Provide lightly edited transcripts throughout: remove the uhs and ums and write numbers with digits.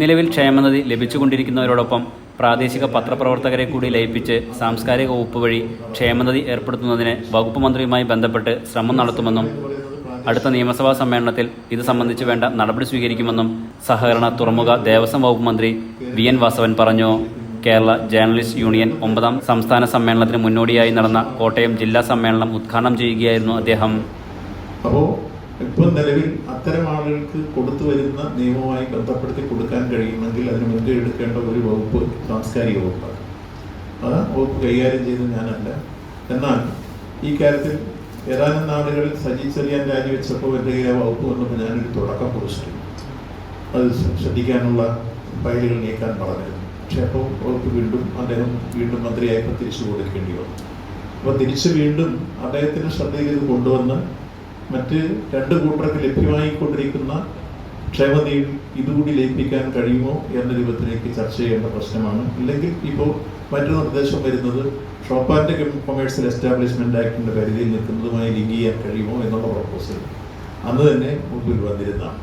നിലവിൽ ക്ഷേമനിധി ലഭിച്ചുകൊണ്ടിരിക്കുന്നവരോടൊപ്പം പ്രാദേശിക പത്രപ്രവർത്തകരെ കൂടി ലയിപ്പിച്ച് സാംസ്കാരിക വകുപ്പ് വഴി ക്ഷേമനിധി ഏർപ്പെടുത്തുന്നതിന് വകുപ്പ് മന്ത്രിയുമായി ബന്ധപ്പെട്ട് ശ്രമം നടത്തുമെന്നും അടുത്ത നിയമസഭാ സമ്മേളനത്തിൽ ഇത് സംബന്ധിച്ച് വേണ്ട നടപടി സ്വീകരിക്കുമെന്നും സഹകരണ തുറമുഖ ദേവസ്വം വകുപ്പ് മന്ത്രി VN വാസവൻ പറഞ്ഞു. കേരള ജേർണലിസ്റ്റ് യൂണിയൻ 9ാം സംസ്ഥാന സമ്മേളനത്തിന് മുന്നോടിയായി നടന്ന കോട്ടയം ജില്ലാ സമ്മേളനം ഉദ്ഘാടനം ചെയ്യുകയായിരുന്നു അദ്ദേഹം. അപ്പോൾ ഇപ്പോൾ നിലവിൽ അത്തരം ആളുകൾക്ക് കൊടുത്തു വരുന്ന നിയമവുമായി ബന്ധപ്പെടുത്തി കൊടുക്കാൻ കഴിയുമെങ്കിൽ അതിന് മുൻകൈ എടുക്കേണ്ട ഒരു വകുപ്പ് സാംസ്കാരിക വകുപ്പാണ്. ആ വകുപ്പ് കൈകാര്യം ചെയ്ത് ഞാനല്ല. എന്നാൽ ഈ കാര്യത്തിൽ ഏതാനും നാടുകളിൽ സജി ചെറിയാൻ രാജിവെച്ചപ്പോൾ എൻ്റെ കയ്യിൽ വകുപ്പ് വന്നപ്പോൾ ഞാനൊരു തുടക്കം കുറിച്ചിട്ടുണ്ട്. അത് ശ്രദ്ധിക്കാനുള്ള ഫയലുകൾ നീക്കാൻ പറഞ്ഞിരുന്നു. പക്ഷേ അപ്പോൾ വകുപ്പ് അദ്ദേഹം വീണ്ടും മന്ത്രിയായപ്പോൾ തിരിച്ചു കൊടുക്കേണ്ടി വന്നു. അപ്പോൾ തിരിച്ച് വീണ്ടും അദ്ദേഹത്തിൻ്റെ ശ്രദ്ധയിൽ ഇത് കൊണ്ടുവന്ന് മറ്റ് 2 കൂട്ടർക്ക് ലഭ്യമായിക്കൊണ്ടിരിക്കുന്ന ക്ഷേമനിധി ഇതുകൂടി ലയിപ്പിക്കാൻ കഴിയുമോ എന്ന രൂപത്തിലേക്ക് ചർച്ച ചെയ്യേണ്ട പ്രശ്നമാണ്. ഇല്ലെങ്കിൽ ഇപ്പോൾ മറ്റൊരു നിർദ്ദേശം വരുന്നത് ഷോപ്പ് ആൻഡ് കൊമേഴ്സ്യൽ എസ്റ്റാബ്ലിഷ്മെന്റ് ആക്ടിന്റെ പരിധിയിൽ നിൽക്കുന്നതുമായി ലിങ്ക് ചെയ്യാൻ കഴിയുമോ എന്നുള്ള പ്രപ്പോസൽ അന്ന് തന്നെ മുമ്പിൽ വന്നിരുന്നതാണ്.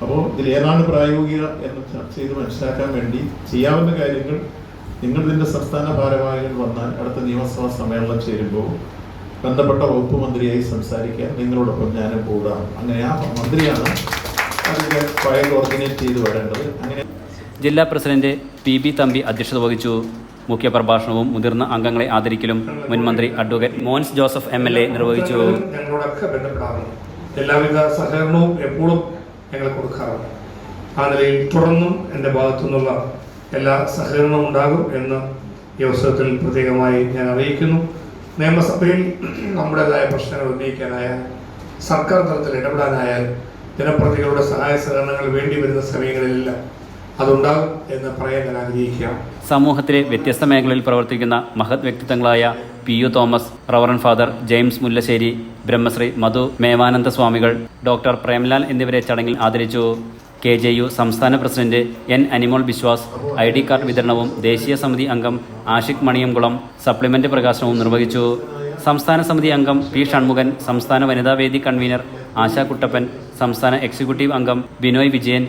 അപ്പോൾ ഇതിൽ ഏതാണ് പ്രായോഗിക എന്ന് ചർച്ച ചെയ്ത് മനസ്സിലാക്കാൻ വേണ്ടി ചെയ്യാവുന്ന കാര്യങ്ങൾ നിങ്ങളിതിൻ്റെ സംസ്ഥാന ഭാരവാഹികൾ വന്നാൽ അടുത്ത നിയമസഭാ സമ്മേളനം ചേരുമ്പോൾ ബന്ധപ്പെട്ട വകുപ്പ് മന്ത്രിയായി സംസാരിക്കാൻ നിങ്ങളോടൊപ്പം ഞാനും കൂടാം. അങ്ങനെ ആ മന്ത്രിയാണ് അതിൻ്റെ ഫയൽ ഓർഗനൈസ് ചെയ്ത് വരേണ്ടത്. അങ്ങനെ ജില്ലാ പ്രസിഡന്റ് PB തമ്പി അധ്യക്ഷത വഹിച്ചു. മുഖ്യപ്രഭാഷണവും മുതിർന്ന അംഗങ്ങളെ ആദരിക്കലും മുൻമന്ത്രി അഡ്വക്കേറ്റ് മോൻസ് ജോസഫ് MLA നിർവഹിച്ചു. ഞങ്ങളോടൊക്കെ ബന്ധപ്പെടാറുണ്ട്. എല്ലാവിധ സഹകരണവും എപ്പോഴും ഞങ്ങൾ കൊടുക്കാറുണ്ട്. ആ നിലയിൽ തുടർന്നും എൻ്റെ ഭാഗത്തു നിന്നുള്ള എല്ലാ സഹകരണവും ഉണ്ടാകും എന്ന് ഈ അവസരത്തിൽ പ്രത്യേകമായി ഞാൻ അറിയിക്കുന്നു. നിയമസഭയിൽ നമ്മുടേതായ പ്രശ്നങ്ങൾ ഉന്നയിക്കാനായാൽ, സർക്കാർ തലത്തിൽ ഇടപെടാനായാൽ, ജനപ്രതിനിധികളുടെ സഹായ സഹകരണങ്ങൾ വേണ്ടി വരുന്ന സമയങ്ങളിലെല്ലാം അതുണ്ടാകും എന്ന് പറയാൻ ഞാൻ ആഗ്രഹിക്കാം. സമൂഹത്തിലെ വ്യത്യസ്ത മേഖലയിൽ പ്രവർത്തിക്കുന്ന മഹത് വ്യക്തിത്വങ്ങളായ PU Thomas, Reverend Father James Mullassery, Brahmashri Madhu Mevananda സ്വാമികൾ, ഡോക്ടർ പ്രേംലാൽ എന്നിവരെ ചടങ്ങിൽ ആദരിച്ചു. KJU സംസ്ഥാന president N Animol Biswas ID card വിതരണവും ദേശീയ സമിതി അംഗം ആഷിഖ് മണിയംകുളം സപ്ലിമെന്റ് പ്രകാശനവും നിർവഹിച്ചു. സംസ്ഥാന സമിതി അംഗം P ഷൺമുഖൻ, സംസ്ഥാന വനിതാവേദി കൺവീനർ ആശാ കുട്ടപ്പൻ, സംസ്ഥാന എക്സിക്യൂട്ടീവ് അംഗം ബിനോയ് വിജയൻ,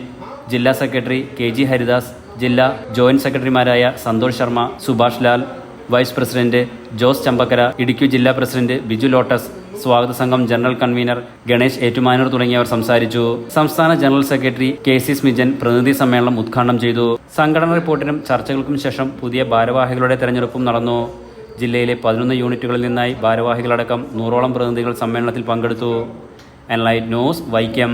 ജില്ലാ സെക്രട്ടറി KG ഹരിദാസ്, ജില്ലാ ജോയിന്റ് സെക്രട്ടറിമാരായ സന്തോഷ് ശർമ്മ, സുഭാഷ് ലാൽ, വൈസ് പ്രസിഡന്റ് ജോസ് ചമ്പക്കര, ഇടുക്കി ജില്ലാ പ്രസിഡന്റ് ബിജു ലോട്ടസ്, സ്വാഗത സംഘം ജനറൽ കൺവീനർ ഗണേഷ് ഏറ്റുമാനൂർ തുടങ്ങിയവർ സംസാരിച്ചു. സംസ്ഥാന ജനറൽ സെക്രട്ടറി KC സ്മിജൻ പ്രതിനിധി സമ്മേളനം ഉദ്ഘാടനം ചെയ്തു. സംഘടന റിപ്പോർട്ടിനും ചർച്ചകൾക്കും ശേഷം പുതിയ ഭാരവാഹികളുടെ തെരഞ്ഞെടുപ്പും നടന്നു. ജില്ലയിലെ 11 യൂണിറ്റുകളിൽ നിന്നായി ഭാരവാഹികളടക്കം 100ഓളം പ്രതിനിധികൾ സമ്മേളനത്തിൽ പങ്കെടുത്തു. Enlight news Vaikom.